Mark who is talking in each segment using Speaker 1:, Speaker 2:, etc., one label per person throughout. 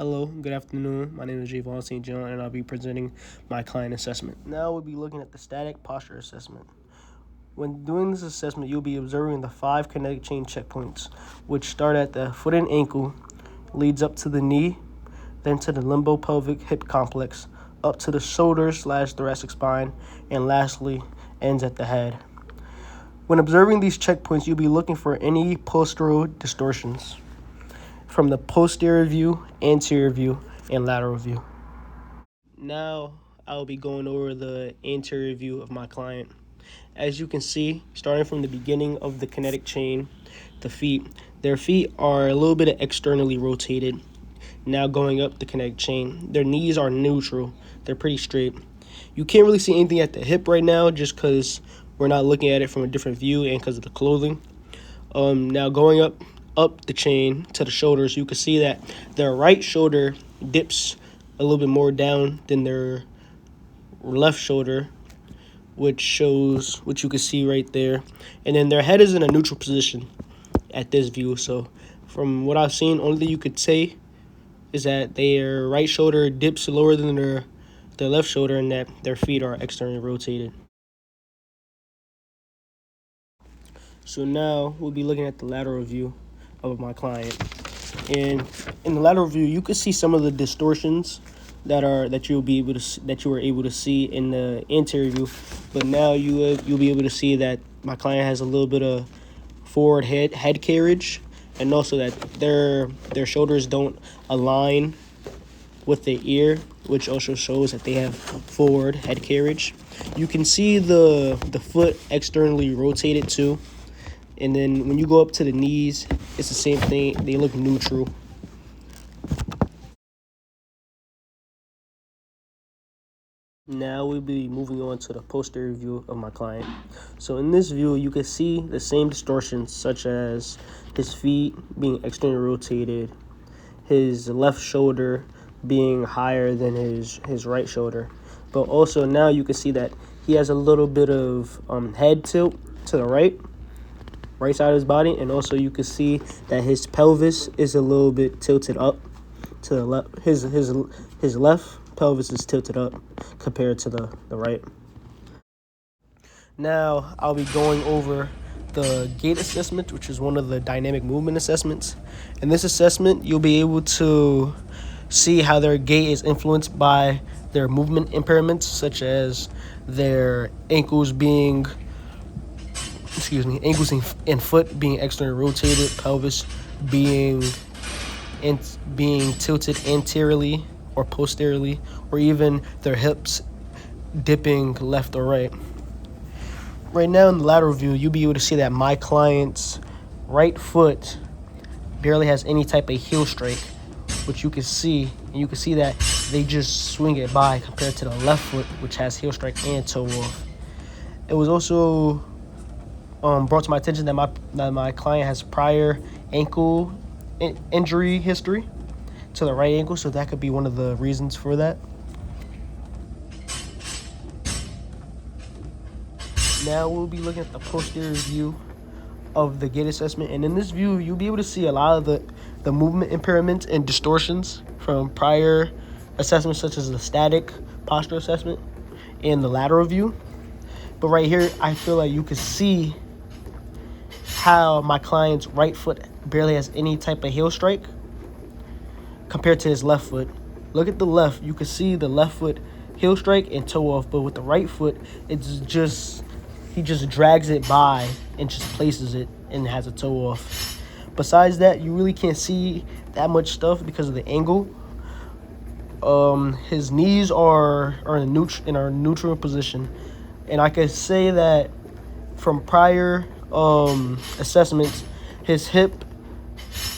Speaker 1: Hello, good afternoon. My name is Javon St. John, and I'll be presenting my client assessment. Now we'll be looking at the static posture assessment. When doing this assessment, you'll be observing the 5 kinetic chain checkpoints, which start at the foot and ankle, leads up to the knee, then to the limbo-pelvic hip complex, up to the shoulder/thoracic spine, and lastly, ends at the head. When observing these checkpoints, you'll be looking for any postural distortions from the posterior view, anterior view, and lateral view. Now I'll be going over the anterior view of my client. As you can see, starting from the beginning of the kinetic chain, their feet are a little bit externally rotated. Now going up the kinetic chain, their knees are neutral. They're pretty straight. You can't really see anything at the hip right now just because we're not looking at it from a different view and because of the clothing. Now going up the chain to the shoulders, you can see that their right shoulder dips a little bit more down than their left shoulder, which you can see right there. And then their head is in a neutral position at this view. So from what I've seen, only thing you could say is that their right shoulder dips lower than their left shoulder and that their feet are externally rotated. So now we'll be looking at the lateral view of my client. And in the lateral view, you can see some of the distortions that you were able to see in the anterior view, but now you'll be able to see that my client has a little bit of forward head carriage, and also that their shoulders don't align with the ear, which also shows that they have forward head carriage. You can see the foot externally rotated too. And then when you go up to the knees, it's the same thing. They look neutral. Now we'll be moving on to the posterior view of my client. So in this view, you can see the same distortions, such as his feet being externally rotated, his left shoulder being higher than his right shoulder. But also now you can see that he has a little bit of head tilt to the right side of his body, and also you can see that his pelvis is a little bit tilted up to the left. His left pelvis is tilted up compared to the right. Now I'll be going over the gait assessment, which is one of the dynamic movement assessments. In this assessment, you'll be able to see how their gait is influenced by their movement impairments, such as their ankles and foot being externally rotated, pelvis being tilted anteriorly or posteriorly, or even their hips dipping left or right. Right now in the lateral view, you'll be able to see that my client's right foot barely has any type of heel strike, which you can see, and you can see that they just swing it by compared to the left foot, which has heel strike and toe off. It was also brought to my attention that my client has prior ankle injury history to the right ankle, so that could be one of the reasons for that. Now we'll be looking at the posterior view of the gait assessment, and in this view, you'll be able to see a lot of the movement impairments and distortions from prior assessments, such as the static posture assessment and the lateral view. But right here, I feel like you can see how my client's right foot barely has any type of heel strike compared to his left foot. Look at the left. You can see the left foot heel strike and toe off, but with the right foot, he just drags it by and just places it and has a toe off. Besides that, you really can't see that much stuff because of the angle. His knees are in a neutral position, and I could say that from prior assessments, his hip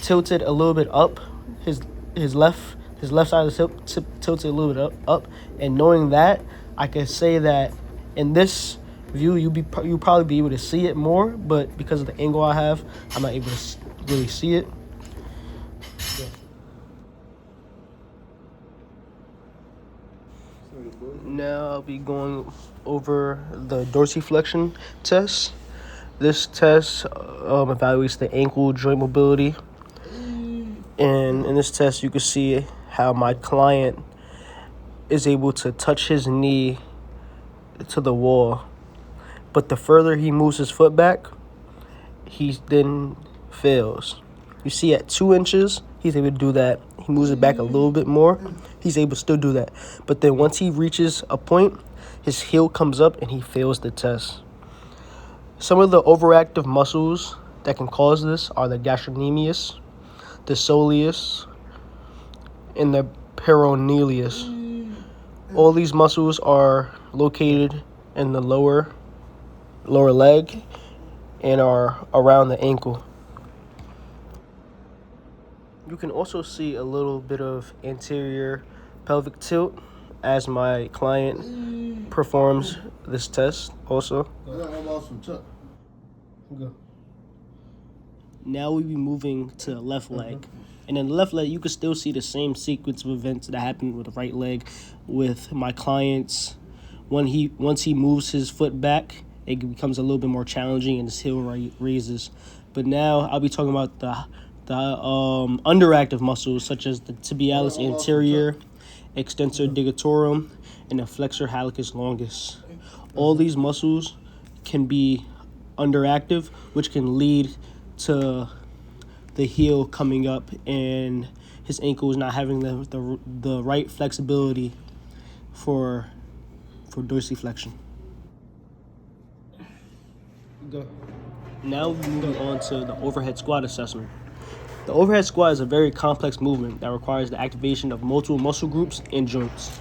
Speaker 1: tilted a little bit up. His left side of the hip tilted a little bit up. And knowing that, I could say that in this view, you'll probably be able to see it more, but because of the angle I have, I'm not able to really see it. Yeah. Now I'll be going over the dorsiflexion test. This test evaluates the ankle joint mobility, and in this test you can see how my client is able to touch his knee to the wall, but the further he moves his foot back, he then fails. You see at 2 inches, he's able to do that. He moves it back a little bit more, he's able to still do that. But then once he reaches a point, his heel comes up and he fails the test. Some of the overactive muscles that can cause this are the gastrocnemius, the soleus, and the peroneus. All these muscles are located in the lower leg and are around the ankle. You can also see a little bit of anterior pelvic tilt as my client performs this test also. Now we be moving to the left leg. And in the left leg, you can still see the same sequence of events that happened with the right leg with my clients. Once he moves his foot back, it becomes a little bit more challenging and his heel raises. But now I'll be talking about the underactive muscles such as the tibialis anterior, extensor digitorum, and the flexor hallucis longus. All these muscles can be underactive, which can lead to the heel coming up and his ankle is not having the right flexibility for dorsiflexion. Go. Now we're moving on to the overhead squat assessment. The overhead squat is a very complex movement that requires the activation of multiple muscle groups and joints.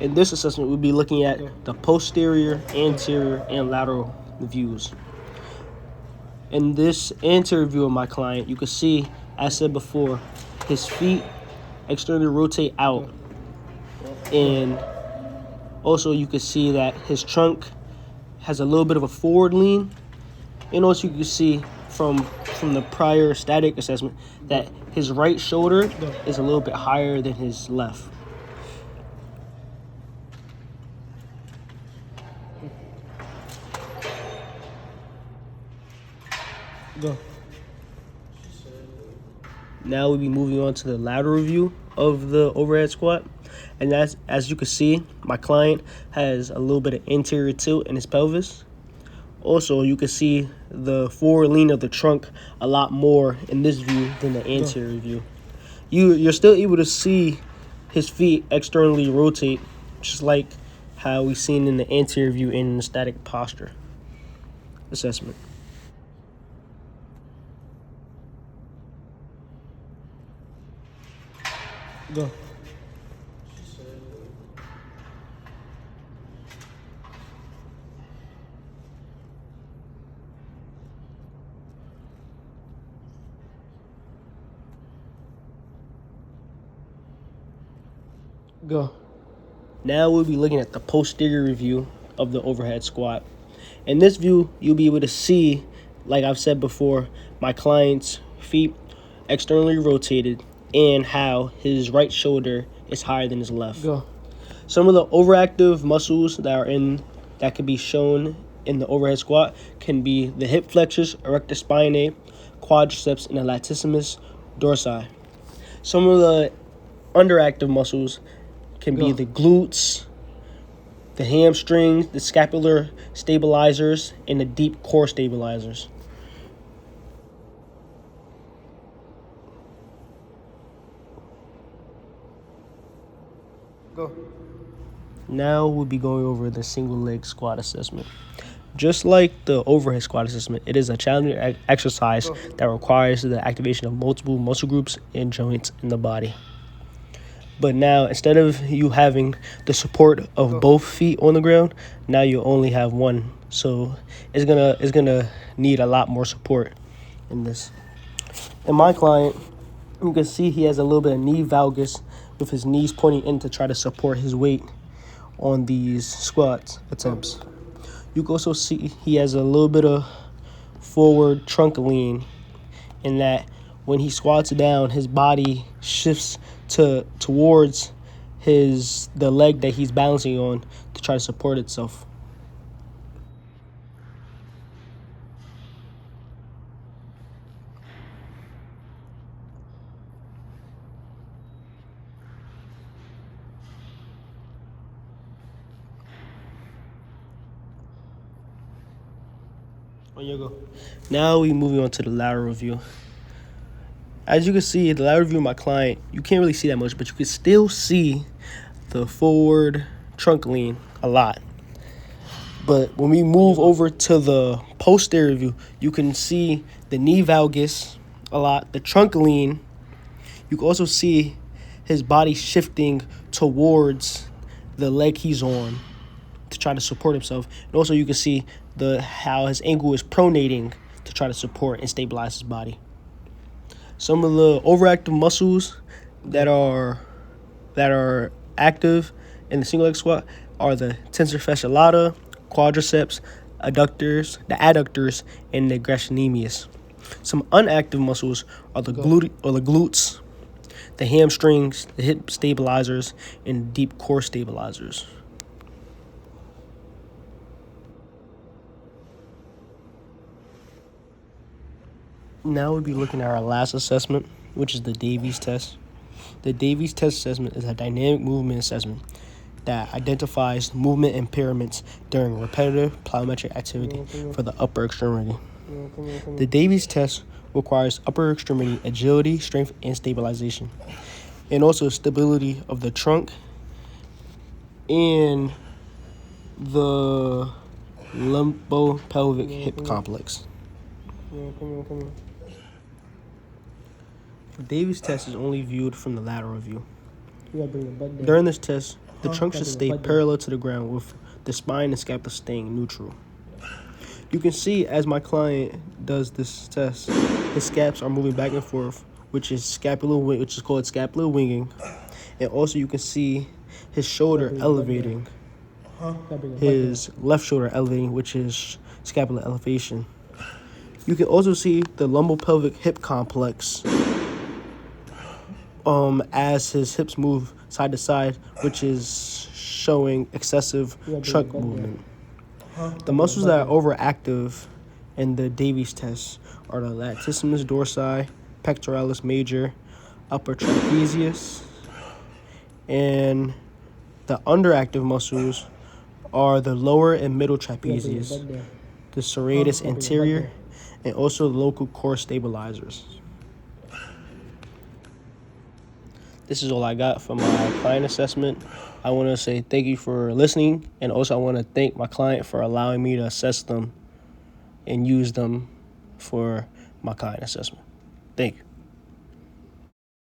Speaker 1: In this assessment, we'll be looking at the posterior, anterior, and lateral views. In this anterior view of my client, you can see, as said before, his feet externally rotate out. And also you can see that his trunk has a little bit of a forward lean. And also you can see from the prior static assessment that his right shoulder is a little bit higher than his left. Go. Now we'll be moving on to the lateral view of the overhead squat. And as you can see, my client has a little bit of anterior tilt in his pelvis. Also, you can see the forward lean of the trunk a lot more in this view than the anterior view. You're still able to see his feet externally rotate, just like how we've seen in the anterior view in the static posture assessment. Go. Go. Now we'll be looking at the posterior view of the overhead squat. In this view, you'll be able to see, like I've said before, my client's feet externally rotated and how his right shoulder is higher than his left. Go. Some of the overactive muscles that can be shown in the overhead squat can be the hip flexors, erector spinae, quadriceps, and the latissimus dorsi. Some of the underactive muscles can be the glutes, the hamstrings, the scapular stabilizers, and the deep core stabilizers. Go. Now we'll be going over the single leg squat assessment. Just like the overhead squat assessment, it is a challenging exercise that requires the activation of multiple muscle groups and joints in the body. But now, instead of you having the support of both feet on the ground, now you only have one. So it's gonna need a lot more support in this. In my client, you can see he has a little bit of knee valgus with his knees pointing in to try to support his weight on these squat attempts. You can also see he has a little bit of forward trunk lean in that when he squats down, his body shifts towards the leg that he's balancing on to try to support itself. On your go. Now we moving on to the lateral view. As you can see, the lateral view of my client, you can't really see that much, but you can still see the forward trunk lean a lot. But when we move over to the posterior view, you can see the knee valgus a lot, the trunk lean. You can also see his body shifting towards the leg he's on to try to support himself. And also you can see how his ankle is pronating to try to support and stabilize his body. Some of the overactive muscles that are active in the single leg squat are the tensor fasciae lata, quadriceps, adductors, and the gastrocnemius. Some unactive muscles are the glutes, the hamstrings, the hip stabilizers, and deep core stabilizers. Now we'll be looking at our last assessment, which is the Davies test. The Davies test assessment is a dynamic movement assessment that identifies movement impairments during repetitive plyometric activity for the upper extremity. The Davies test requires upper extremity agility, strength, and stabilization, and also stability of the trunk and the lumbopelvic hip complex. The Davies test is only viewed from the lateral view. During this test, the trunk should stay parallel to the ground with the spine and scapula staying neutral. You can see as my client does this test, his scaps are moving back and forth, which is called scapular winging. And also you can see his shoulder elevating, his left shoulder elevating, which is scapular elevation. You can also see the lumbopelvic hip complex as his hips move side to side, which is showing excessive trunk movement. The muscles that are overactive in the Davies test are the latissimus dorsi, pectoralis major, upper trapezius, and the underactive muscles are the lower and middle trapezius, the serratus anterior, and also the local core stabilizers. This is all I got for my client assessment. I want to say thank you for listening, and also I want to thank my client for allowing me to assess them and use them for my client assessment. Thank you.